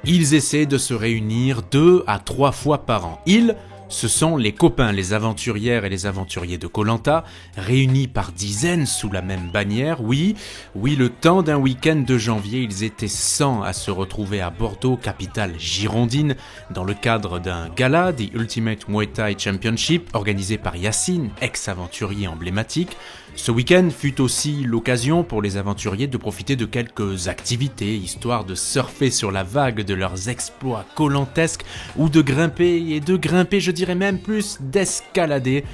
Ils essaient de se réunir 2 à 3 fois par an. Ce sont les copains, les aventurières et les aventuriers de Koh Lanta, réunis par dizaines sous la même bannière. Oui, le temps d'un week-end de janvier, ils étaient 100 à se retrouver à Bordeaux, capitale girondine, dans le cadre d'un gala, The Ultimate Muay Thai Championship, organisé par Yacine, ex-aventurier emblématique. Ce week-end fut aussi l'occasion pour les aventuriers de profiter de quelques activités, histoire de surfer sur la vague de leurs exploits kolantesques, ou de grimper, je dirais même plus d'escalader.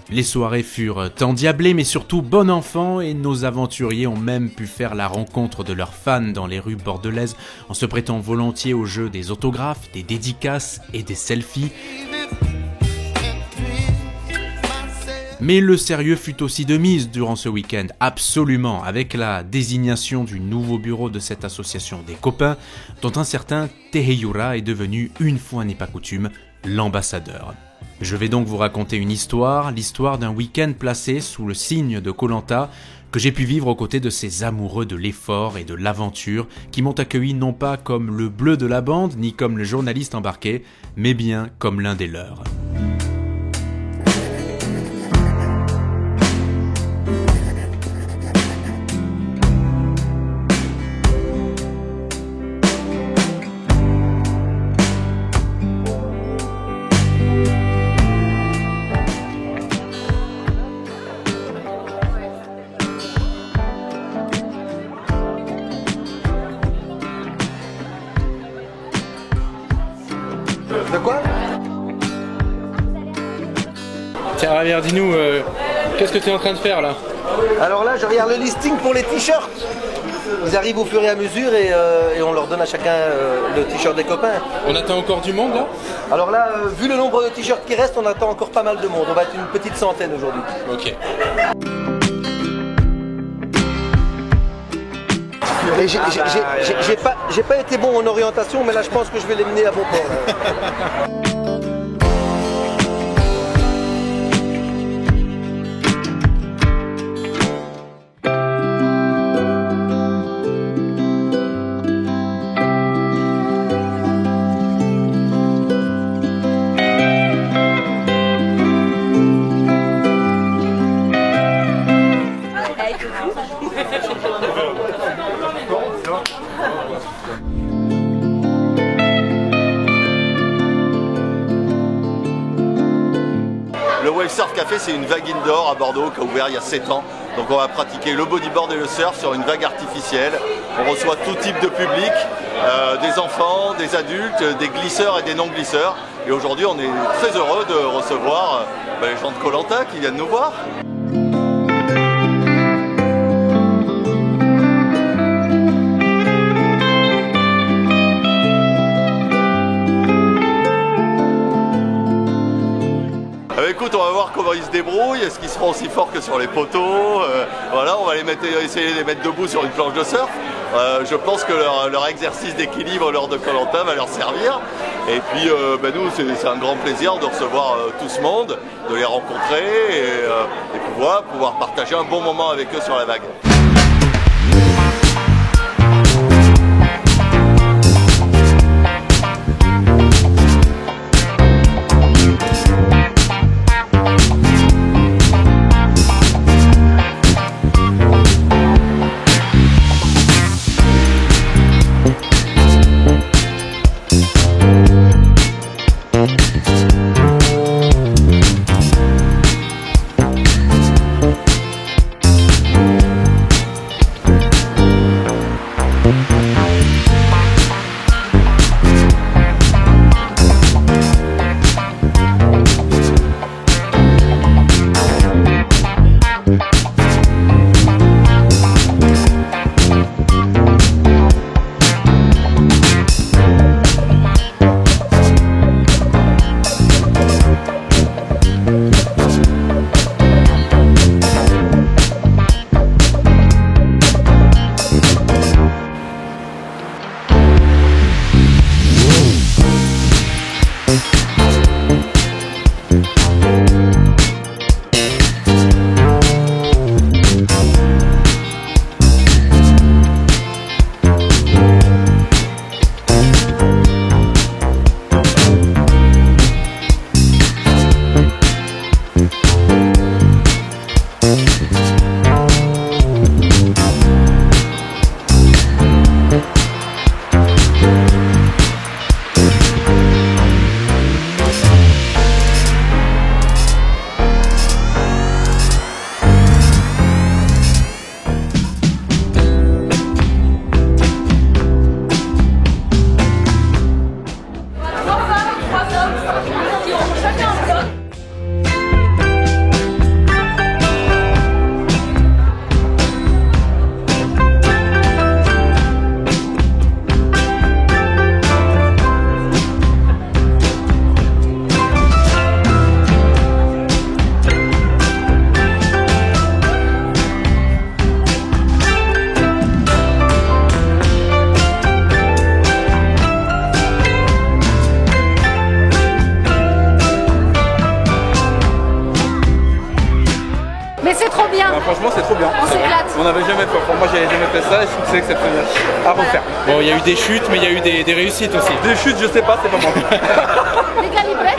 Les soirées furent endiablées mais surtout bon enfant et nos aventuriers ont même pu faire la rencontre de leurs fans dans les rues bordelaises en se prêtant volontiers au jeu des autographes, des dédicaces et des selfies. Mais le sérieux fut aussi de mise durant ce week-end, absolument, avec la désignation du nouveau bureau de cette association des copains, dont un certain Teheyura est devenu, une fois n'est pas coutume, l'ambassadeur. Je vais donc vous raconter une histoire, l'histoire d'un week-end placé sous le signe de Koh Lanta, que j'ai pu vivre aux côtés de ces amoureux de l'effort et de l'aventure, qui m'ont accueilli non pas comme le bleu de la bande, ni comme le journaliste embarqué, mais bien comme l'un des leurs. De quoi? Tiens, Javier, dis-nous, qu'est-ce que tu es en train de faire là? Alors là, je regarde le listing pour les t-shirts. Ils arrivent au fur et à mesure et on leur donne à chacun le t-shirt des copains. On attend encore du monde là? Alors là, vu le nombre de t-shirts qui restent, on attend encore pas mal de monde. On va être une petite centaine aujourd'hui. Ok. Et j'ai pas été bon en orientation, mais là je pense que je vais les mener à bon port. Le Wave Surf Café, c'est une vague indoor à Bordeaux qui a ouvert il y a 7 ans. Donc on va pratiquer le bodyboard et le surf sur une vague artificielle. On reçoit tout type de public, des enfants, des adultes, des glisseurs et des non-glisseurs. Et aujourd'hui, on est très heureux de recevoir les gens de Koh Lanta qui viennent nous voir. Écoute, on va voir comment ils se débrouillent, est-ce qu'ils seront aussi forts que sur les poteaux, voilà, on va essayer de les mettre debout sur une planche de surf. Je pense que leur exercice d'équilibre lors de Koh Lanta va leur servir. Et puis nous, c'est un grand plaisir de recevoir tout ce monde, de les rencontrer et pouvoir partager un bon moment avec eux sur la vague. On n'avait jamais fait, enfin, moi j'avais jamais fait ça et je trouve que c'est exceptionnel. À refaire. Bon, il y a eu des chutes, mais il y a eu des réussites aussi. Des chutes, je sais pas, c'est pas moi. Les calibrettes.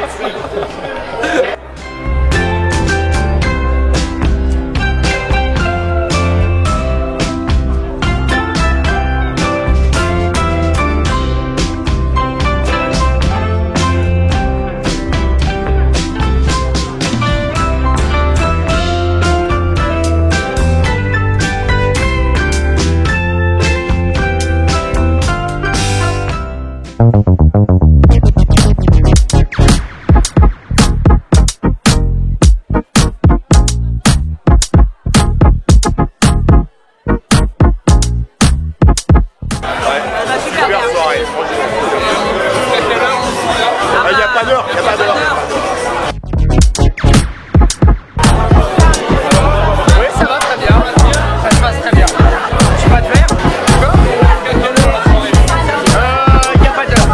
Il n'y a pas d'heure, il n'y a pas d'heure. Oui, ça va très bien. Ça se passe très bien. Je suis pas de verre. Il n'y a pas d'heure.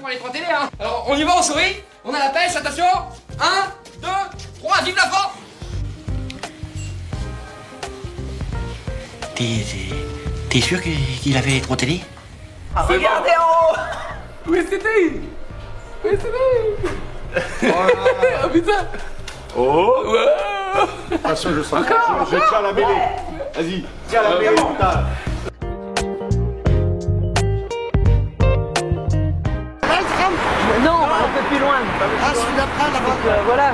pour les 3 télé, hein. Alors on y va, on sourit, on a la pêche, attention. 1, 2, 3, vive la France. T'es sûr qu'il avait les 3 télé? Regardez en haut. Oui c'était. Oui c'était. Oh putain. Oh Ouais. Attention, je sens. Je tiens la mêlée. Vas-y, tiens la mêlée, putain. Non, un peu plus loin. Ah, celui d'après, là-bas. Voilà.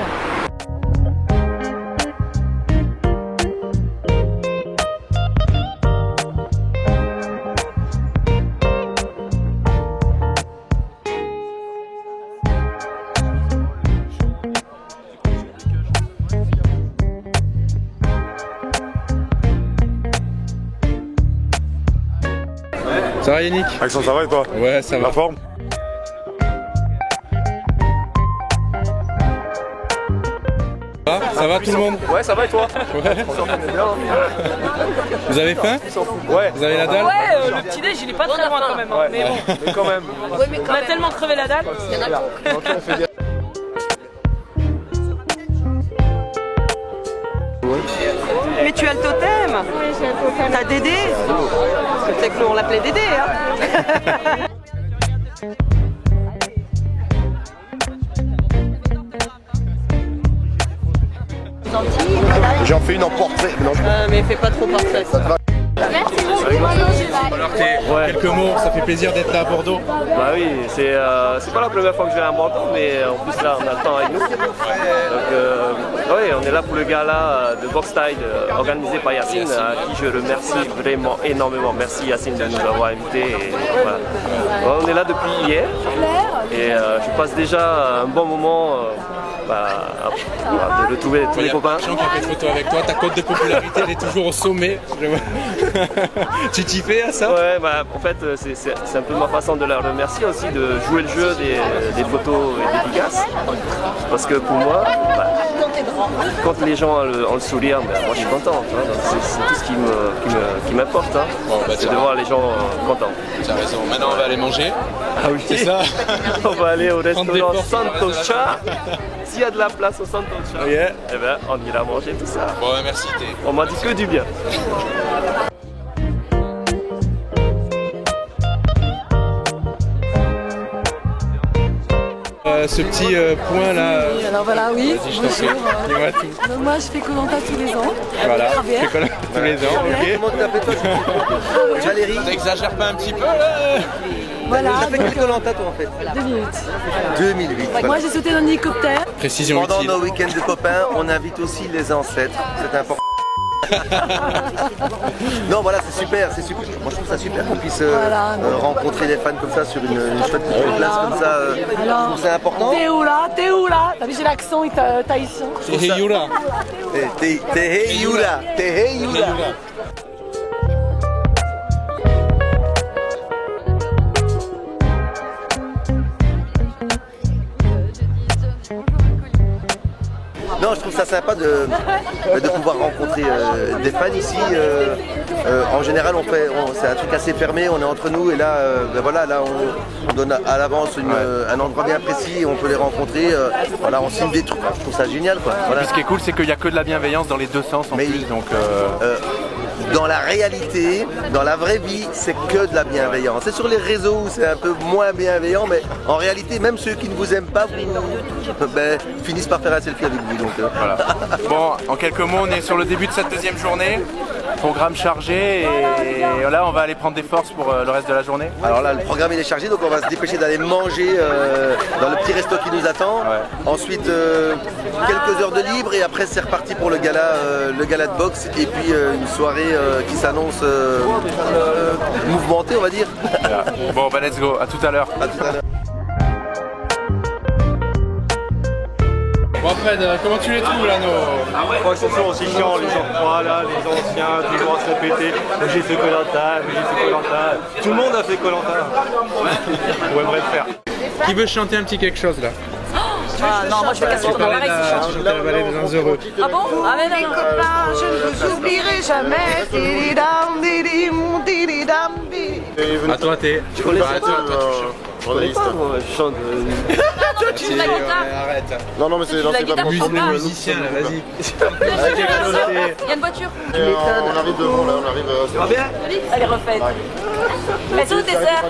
Ça va Yannick? Alexandre, ça va et toi? Ouais, ça va. La forme? Ça va tout le monde? Ouais, ça va et toi? Ouais. Vous avez faim? Ouais. Vous avez la dalle? Ouais, le petit déj il est pas très loin quand même. Hein. Mais bon, Mais quand même. on a tellement crevé la dalle. Mais tu as le totem? Oui, j'ai un totem. T'as Dédé? Parce que tu sais que nous on l'appelait Dédé, hein. J'en fais une en portrait. Non, Mais fais pas trop parfait. Merci beaucoup. Alors quelques mots, ça fait plaisir d'être là à Bordeaux. Bah oui, c'est pas la première fois que je viens à Bordeaux, mais en plus là on a le temps avec nous. Donc oui, on est là pour le gala de Box Style organisé par Yacine, à qui je remercie vraiment énormément. Merci Yacine de nous avoir invités. Et voilà. On est là depuis hier et je passe déjà un bon moment de retrouver tous les copains. J'ai fait une photo avec toi, ta cote de popularité elle est toujours au sommet. Tu t'y fais à ça? Ouais, bah, en fait c'est un peu ma façon de leur remercier aussi, de jouer le jeu des photos et des dédicaces. Parce que pour moi, quand les gens ont le sourire, moi je suis content. C'est tout ce qui m'importe. C'est de voir les gens contents. Tu as raison, maintenant on va aller manger. Ah oui, c'est ça. On va aller au restaurant Santocha. S'il y a de la place au Santocha, eh ben, on ira manger tout ça. Bon, merci. On m'a dit que du bien. Ce petit point là. Oui, alors voilà, oui. Vas-y, dis-moi tout. Donc, moi, je fais Koh-Lanta tous les ans. Voilà, je fais Koh-Lanta tous les ans, ok. Comment tu t'appelles toi? Valérie. T'exagères pas un petit peu là? Voilà. T'as fait que Koh-Lanta toi en fait? 2 minutes. 2008. Voilà. Moi, j'ai sauté dans l'hélicoptère. Précision Pendant utile. nos week-ends de copains, on invite aussi les ancêtres. C'est important. Non, voilà, c'est super. Moi, je trouve ça super qu'on puisse rencontrer des fans comme ça sur une chouette petite place comme ça. Je trouve ça important. T'es où là? T'as vu, j'ai l'accent tahitien. T'es Yura. T'es Yura. Non, je trouve ça sympa de pouvoir rencontrer des fans ici. En général, c'est un truc assez fermé, on est entre nous et là, on donne à l'avance un endroit bien précis et on peut les rencontrer. On signe des trucs. Je trouve ça génial, quoi. Voilà. Ce qui est cool, c'est qu'il n'y a que de la bienveillance dans les deux sens en plus. Donc, dans la réalité, dans la vraie vie, c'est que de la bienveillance. C'est sur les réseaux où c'est un peu moins bienveillant, mais en réalité, même ceux qui ne vous aiment pas, finissent par faire un selfie avec vous. Donc, voilà. Bon, en quelques mots, on est sur le début de cette deuxième journée. Programme chargé et là, on va aller prendre des forces pour le reste de la journée. Alors là, le programme il est chargé, donc on va se dépêcher d'aller manger dans le petit resto qui nous attend. Ouais. Ensuite, quelques heures de libre et après, c'est reparti pour le gala de boxe et puis une soirée qui s'annonce mouvementée, on va dire. Voilà. Bon, let's go. À tout à l'heure. Bon Fred, comment tu les trouves là nos... Ils sont aussi chiants les gens là, les anciens, toujours à se répéter. J'ai fait Koh-Lanta. Tout le monde a fait Koh-Lanta. On aimerait le faire. Qui veut chanter un petit quelque chose là? Ah non, moi je vais casser le pareil. Chanter la vallée des gens heureux. Ah bon? Ah mais non. Je ne vous oublierai jamais. À toi, t'es. Tu connais ça, journaliste. Je chante. Tu joues de la guitare? Arrête. Non, mais c'est pas musicien là, vas-y. Il y a une voiture. On arrive devant là, on arrive. Ça va bien? Allez, refaites. Est-ce que le dessert?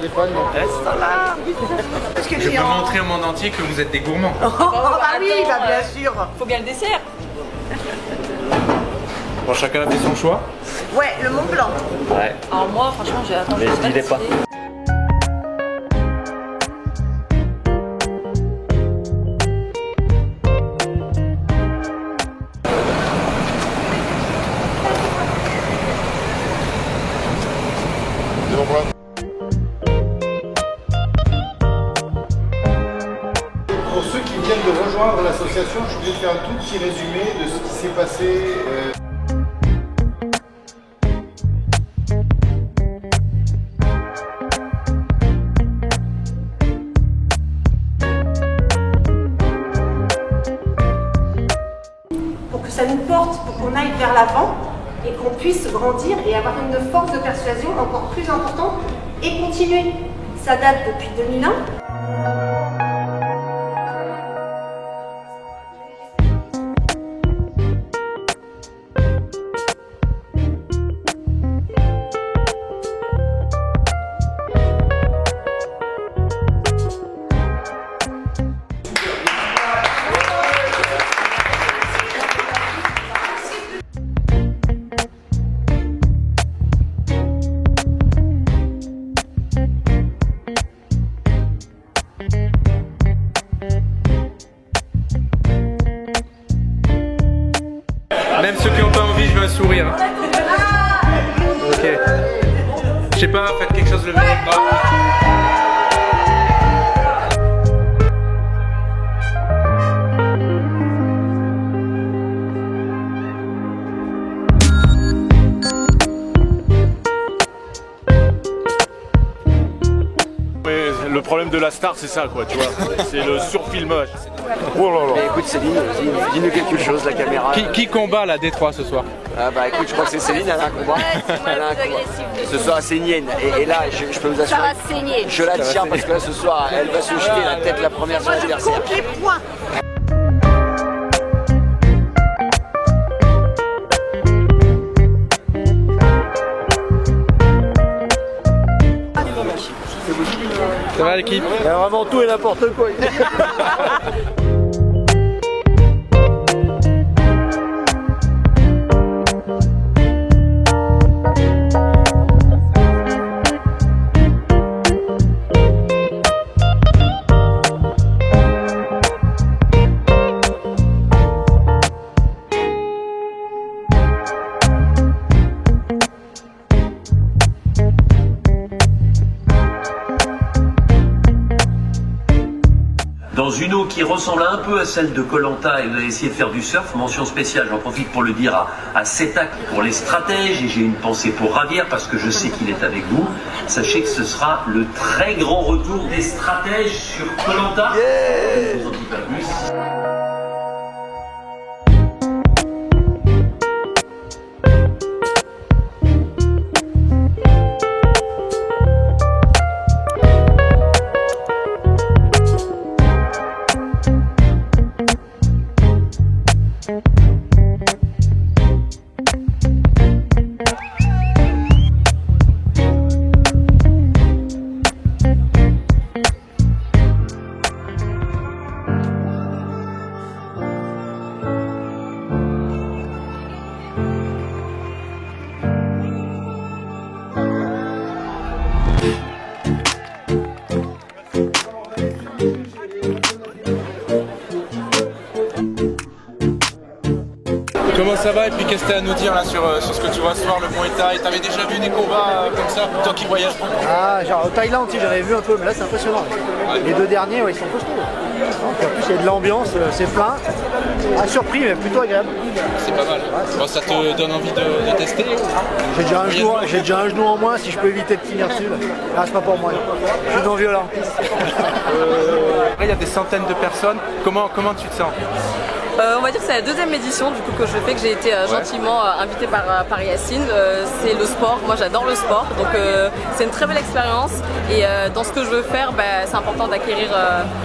Je veux montrer au monde entier que vous êtes des gourmands. Oh bah oui, bien sûr. Faut bien le dessert. Bon, chacun a fait son choix. Ouais, le Mont Blanc. Ouais. Alors moi, franchement, j'ai attendu. Mais je dirais pas. Pour ceux qui viennent de rejoindre l'association, je voulais faire un tout petit résumé de ce qui s'est passé. Pour que ça nous porte, pour qu'on aille vers l'avant et qu'on puisse grandir et avoir une force de persuasion encore plus importante et continuer. Ça date depuis 2001. n'ont pas envie, je veux un sourire. Ok. Je sais pas, faites quelque chose, levez les bras. Le problème de la star, c'est ça, quoi, tu vois. C'est le surfilmage. Oh là là. Mais écoute, Céline, dis-nous quelque chose, la caméra. Qui combat la Détroit ce soir? Ah bah écoute, je crois que c'est Céline, elle a un combat. Elle a un combat. Ce soir, c'est Nienne. Et là, je peux vous assurer. Ça va saigner. Je la tiens parce que là, ce soir, elle va se jeter la tête la première sur l'adversaire. Compte les points. Ça va l'équipe? Il y a vraiment tout et n'importe quoi. Dans une eau qui ressemble un peu à celle de Koh-Lanta et vous allez essayer de faire du surf, mention spéciale, j'en profite pour le dire à Setak pour les stratèges et j'ai une pensée pour Ravière parce que je sais qu'il est avec vous. Sachez que ce sera le très grand retour des stratèges sur Koh-Lanta. Je ne vous en dis pas plus. Comment ça va et puis qu'est-ce que tu as à nous dire là sur ce que tu vois ce soir, le Muay Thai? T'avais déjà vu des combats comme ça, toi qui voyages beaucoup? Ah, genre au Thaïlande, j'avais vu un peu, mais là c'est impressionnant. Ouais. Les deux derniers, ouais, ils sont costauds. En plus, il y a de l'ambiance, c'est plein. Ah, surpris, mais plutôt agréable. C'est pas mal. Ouais, bon, ça te donne envie de tester? J'ai déjà un genou en moins, si je peux éviter de finir dessus. Ah, c'est pas pour moi. Je suis non violent. Il y a des centaines de personnes. Comment tu te sens? On va dire que c'est la deuxième édition du coup que je fais, que j'ai été gentiment invitée par Yacine. C'est le sport, moi j'adore le sport, donc c'est une très belle expérience et dans ce que je veux faire, c'est important d'acquérir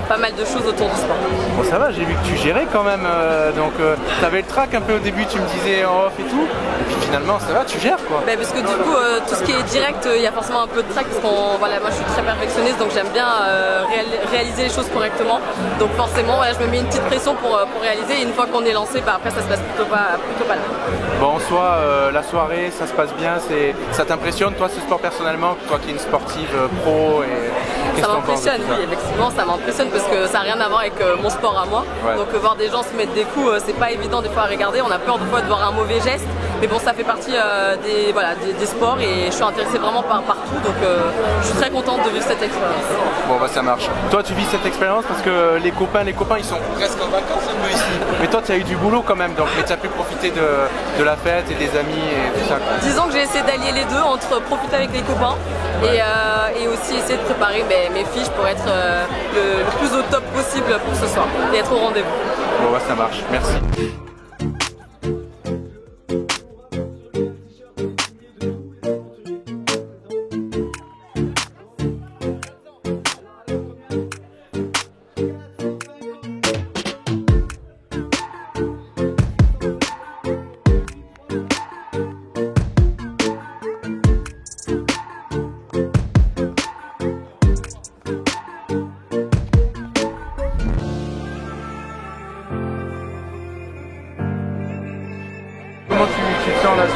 pas mal de choses autour du sport. Bon ça va, j'ai vu que tu gérais quand même, donc t'avais le trac un peu au début, tu me disais en off et tout, et puis finalement ça va, tu gères quoi. Parce que du coup tout ce qui est direct, il y a forcément un peu de trac parce que moi je suis très perfectionniste, donc j'aime bien réaliser les choses correctement, donc forcément je me mets une petite pression pour réaliser. Et une fois qu'on est lancé, après ça se passe plutôt pas mal. Bon, en soi, la soirée, ça se passe bien, ça t'impressionne toi ce sport personnellement, toi qui es une sportive pro et ça m'impressionne, oui, effectivement, ça m'impressionne parce que ça n'a rien à voir avec mon sport à moi. Ouais. Donc voir des gens se mettre des coups, c'est pas évident des fois à regarder, on a peur des fois de voir un mauvais geste, mais bon, ça fait partie des sports et je suis intéressée vraiment partout, donc je suis très contente de vivre cette expérience. Bon, ça marche. Toi, tu vis cette expérience parce que les copains, ils sont presque en vacances un peu ici. Mais toi, tu as eu du boulot quand même, donc tu as pu profiter de la fête et des amis et tout ça. Disons que j'ai essayé d'allier les deux, entre profiter avec les copains et aussi essayer de préparer mes fiches pour être le plus au top possible pour ce soir et être au rendez-vous. Bon, ça marche. Merci.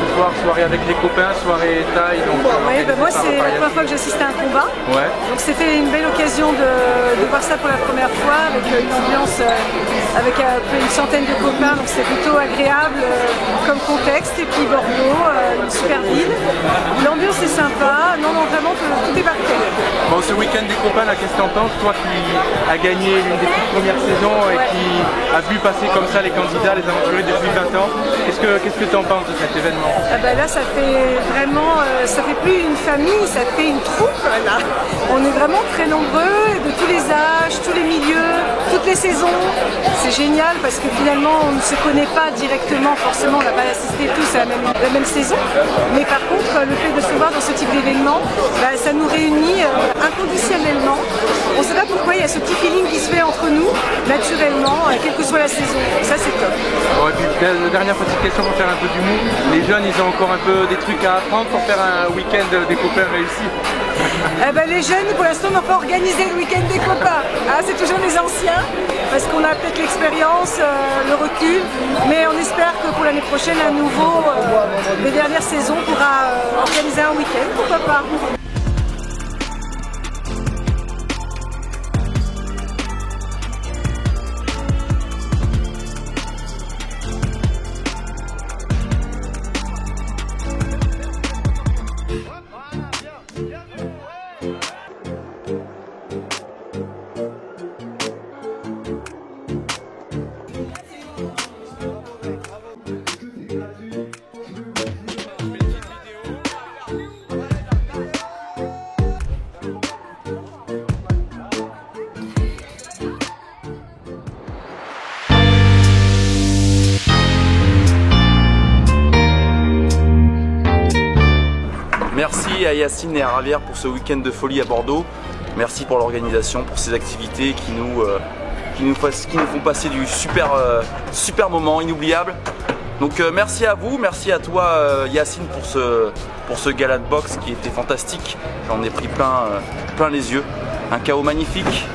ce soir, soirée avec les copains, soirée taille. Donc, ouais, moi c'est la première fois que j'assiste à un combat. Ouais. Donc c'était une belle occasion de voir ça pour la première fois avec une ambiance avec une centaine de copains. Donc c'est plutôt agréable comme contexte. Et puis Bordeaux, une super ville. L'ambiance est sympa. Non, vraiment tout est parfait. Bon, ce week-end des copains, là, qu'est-ce que t'en penses? Toi qui as gagné l'une des toutes premières saisons et qui a vu passer comme ça les candidats, les aventuriers depuis 20 ans, qu'est-ce que t'en penses de cet événement? Là, ça fait vraiment, ça fait plus une famille, ça fait une troupe. Là. On est vraiment très nombreux, de tous les âges, tous les milieux, toutes les saisons. C'est génial parce que finalement, on ne se connaît pas directement, forcément, on n'a pas assisté tous à la même saison. Mais par contre, le fait de se voir dans ce type d'événement, ça nous réunit inconditionnellement. On ne sait pas pourquoi il y a ce petit feeling qui se fait entre nous, naturellement, quelle que soit la saison. Et ça, c'est top. Bon, et puis, dernière petite question pour faire un peu d'humour. Les jeunes, ils ont encore un peu des trucs à apprendre pour faire un week-end des copains réussi. Les jeunes, pour l'instant, n'ont pas organisé le week-end des copains. C'est toujours les anciens, parce qu'on a peut-être l'expérience, le recul. Mais on espère que pour l'année prochaine, à nouveau, les dernières saisons, on pourra organiser un week-end. Pourquoi pas? Merci à Yacine et à Javier pour ce week-end de folie à Bordeaux. Merci pour l'organisation, pour ces activités qui nous font passer du super moment inoubliable. Donc merci à vous, merci à toi Yacine pour ce gala de boxe qui était fantastique. J'en ai pris plein les yeux. Un chaos magnifique,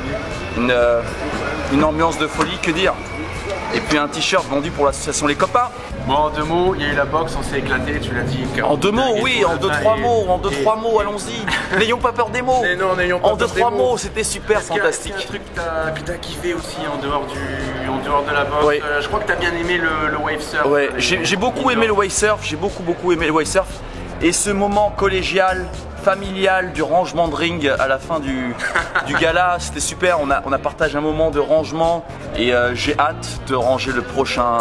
une ambiance de folie, que dire. Et puis un t-shirt vendu pour l'association Les Copains. Bon, en 2 mots, il y a eu la boxe, on s'est éclaté, tu l'as dit. En 2 mots, oui, en 2-3 mots, allons-y. N'ayons pas peur des mots. Mais non, n'ayons pas peur des mots. En 2-3 mots, c'était super fantastique. Est-ce qu'il y a un truc que t'as kiffé aussi en dehors de la boxe? Oui. Je crois que t'as bien aimé le wave surf. Ouais, j'ai beaucoup aimé le wave surf, Et ce moment collégial, familial du rangement de ring à la fin du gala, c'était super. On a partagé un moment de rangement et j'ai hâte de ranger le prochain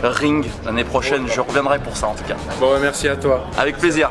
ring l'année prochaine. Je reviendrai pour ça en tout cas. Bon, merci à toi. Avec plaisir.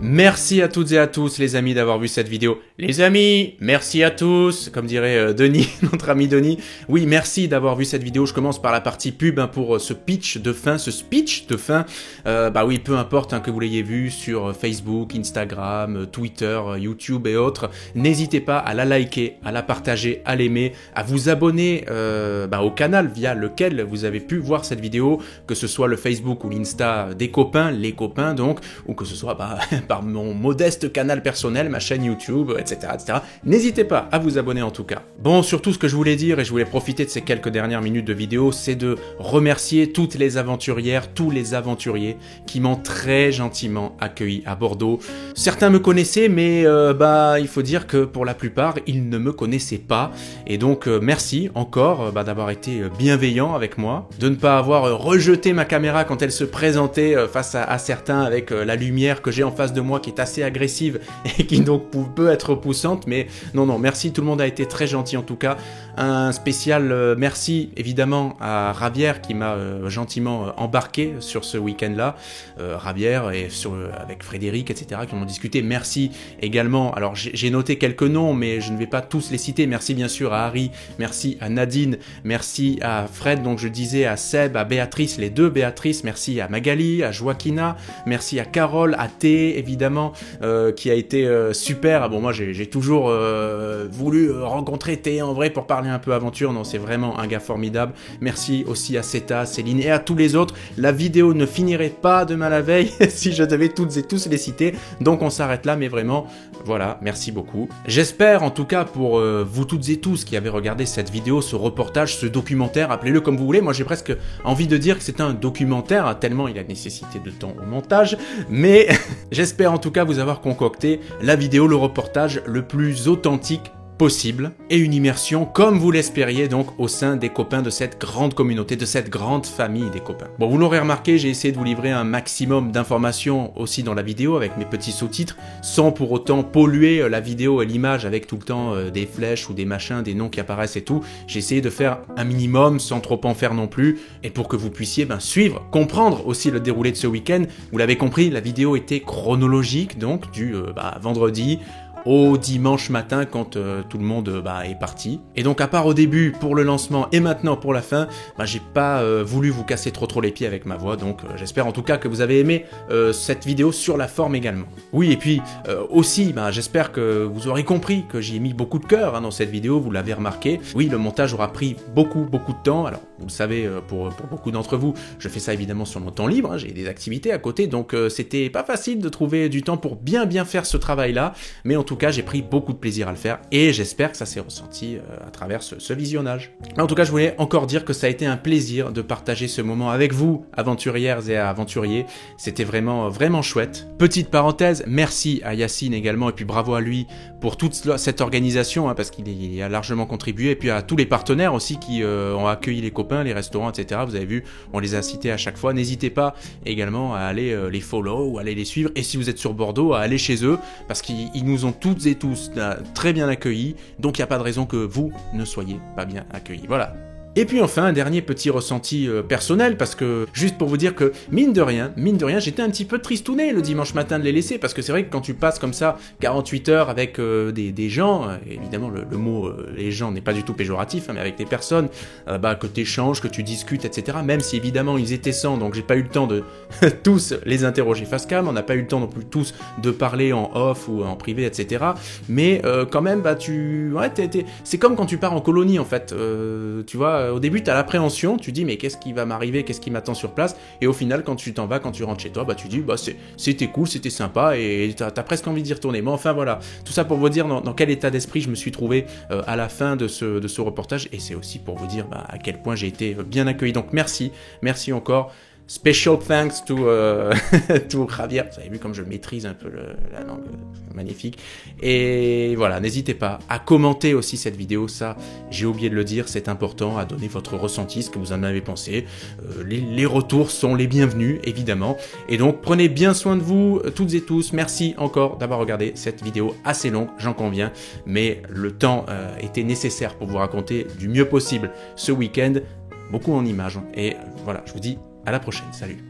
Merci à toutes et à tous les amis d'avoir vu cette vidéo. Les amis, merci à tous, comme dirait Denis, notre ami Denis. Oui, merci d'avoir vu cette vidéo. Je commence par la partie pub pour ce pitch de fin, ce speech de fin. Bah oui, peu importe que vous l'ayez vu sur Facebook, Instagram, Twitter, YouTube et autres. N'hésitez pas à la liker, à la partager, à l'aimer, à vous abonner au canal via lequel vous avez pu voir cette vidéo, que ce soit le Facebook ou l'Insta des copains, les copains donc, ou que ce soit par par mon modeste canal personnel, ma chaîne YouTube, etc. etc. N'hésitez pas à vous abonner en tout cas. Bon, surtout ce que je voulais dire, et je voulais profiter de ces quelques dernières minutes de vidéo, c'est de remercier toutes les aventurières, tous les aventuriers qui m'ont très gentiment accueilli à Bordeaux. Certains me connaissaient, mais il faut dire que pour la plupart, ils ne me connaissaient pas. Et donc, merci encore d'avoir été bienveillant avec moi, de ne pas avoir rejeté ma caméra quand elle se présentait face à certains avec la lumière que j'ai en face de moi qui est assez agressive et qui donc peut être poussante. Mais non, merci, tout le monde a été très gentil en tout cas. Un spécial merci évidemment à Javier qui m'a gentiment embarqué sur ce week-end-là. Javier et avec Frédéric, etc. qui ont discuté. Merci également. Alors j'ai noté quelques noms, mais je ne vais pas tous les citer. Merci bien sûr à Harry, merci à Nadine, merci à Fred, donc je disais à Seb, à Béatrice, les deux Béatrice, merci à Magali, à Joaquina, merci à Carole, à Thé évidemment, qui a été super. Bon, moi j'ai toujours voulu rencontrer Thé en vrai pour parler un peu aventure. Non, c'est vraiment un gars formidable. Merci aussi à Seta, Céline et à tous les autres. La vidéo ne finirait pas demain la veille si je devais toutes et tous les citer. Donc on s'arrête là, mais vraiment, voilà, merci beaucoup. J'espère en tout cas pour vous toutes et tous qui avez regardé cette vidéo, ce reportage, ce documentaire, appelez-le comme vous voulez. Moi j'ai presque envie de dire que c'est un documentaire, hein, tellement il a nécessité de temps au montage. Mais j'espère en tout cas vous avoir concocté la vidéo, le reportage le plus authentique possible et une immersion comme vous l'espériez donc au sein des copains de cette grande communauté, de cette grande famille des copains. Bon, vous l'aurez remarqué, j'ai essayé de vous livrer un maximum d'informations aussi dans la vidéo avec mes petits sous-titres sans pour autant polluer la vidéo et l'image avec tout le temps des flèches ou des machins, des noms qui apparaissent et tout. J'ai essayé de faire un minimum sans trop en faire non plus et pour que vous puissiez suivre, comprendre aussi le déroulé de ce week-end. Vous l'avez compris, la vidéo était chronologique donc du vendredi au dimanche matin quand tout le monde est parti. Et donc à part au début pour le lancement et maintenant pour la fin, j'ai pas voulu vous casser trop les pieds avec ma voix, donc j'espère en tout cas que vous avez aimé cette vidéo sur la forme également. Oui, et puis aussi j'espère que vous aurez compris que j'y ai mis beaucoup de cœur dans cette vidéo, vous l'avez remarqué. Oui, le montage aura pris beaucoup de temps, alors vous le savez pour beaucoup d'entre vous, je fais ça évidemment sur mon temps libre, j'ai des activités à côté, donc c'était pas facile de trouver du temps pour bien faire ce travail là, mais en tout cas j'ai pris beaucoup de plaisir à le faire et j'espère que ça s'est ressenti à travers ce visionnage. En tout cas je voulais encore dire que ça a été un plaisir de partager ce moment avec vous, aventurières et aventuriers, c'était vraiment chouette. Petite parenthèse, merci à Yacine également et puis bravo à lui pour toute cette organisation parce qu'il a largement contribué et puis à tous les partenaires aussi qui ont accueilli les copains, les restaurants, etc. Vous avez vu, on les a cités à chaque fois, n'hésitez pas également à aller les follow ou aller les suivre et si vous êtes sur Bordeaux à aller chez eux parce qu'ils nous ont toutes et tous très bien accueillis, donc il n'y a pas de raison que vous ne soyez pas bien accueillis. Voilà. Et puis enfin, un dernier petit ressenti personnel, parce que, juste pour vous dire que, mine de rien, j'étais un petit peu tristouné le dimanche matin de les laisser, parce que c'est vrai que quand tu passes comme ça 48 heures avec des gens, évidemment le mot les gens n'est pas du tout péjoratif, mais avec des personnes, que tu échanges, que tu discutes, etc., même si évidemment ils étaient 100, donc j'ai pas eu le temps de tous les interroger face cam, on n'a pas eu le temps non plus tous de parler en off ou en privé, etc., mais quand même, c'est comme quand tu pars en colonie en fait, tu vois, au début, tu as l'appréhension, tu dis mais qu'est-ce qui va m'arriver, qu'est-ce qui m'attend sur place, et au final, quand tu t'en vas, quand tu rentres chez toi, tu dis c'était cool, c'était sympa, et t'as presque envie d'y retourner. Mais enfin voilà, tout ça pour vous dire dans quel état d'esprit je me suis trouvé à la fin de ce reportage, et c'est aussi pour vous dire à quel point j'ai été bien accueilli. Donc merci encore. Special thanks to Javier. Vous avez vu comme je maîtrise un peu la langue, magnifique. Et voilà, n'hésitez pas à commenter aussi cette vidéo, ça j'ai oublié de le dire, c'est important, à donner votre ressenti, ce que vous en avez pensé. Les retours sont les bienvenus, évidemment. Et donc prenez bien soin de vous, toutes et tous. Merci encore d'avoir regardé cette vidéo assez longue, j'en conviens, mais le temps était nécessaire pour vous raconter du mieux possible ce week-end, beaucoup en images. Et voilà, je vous dis à la prochaine, salut.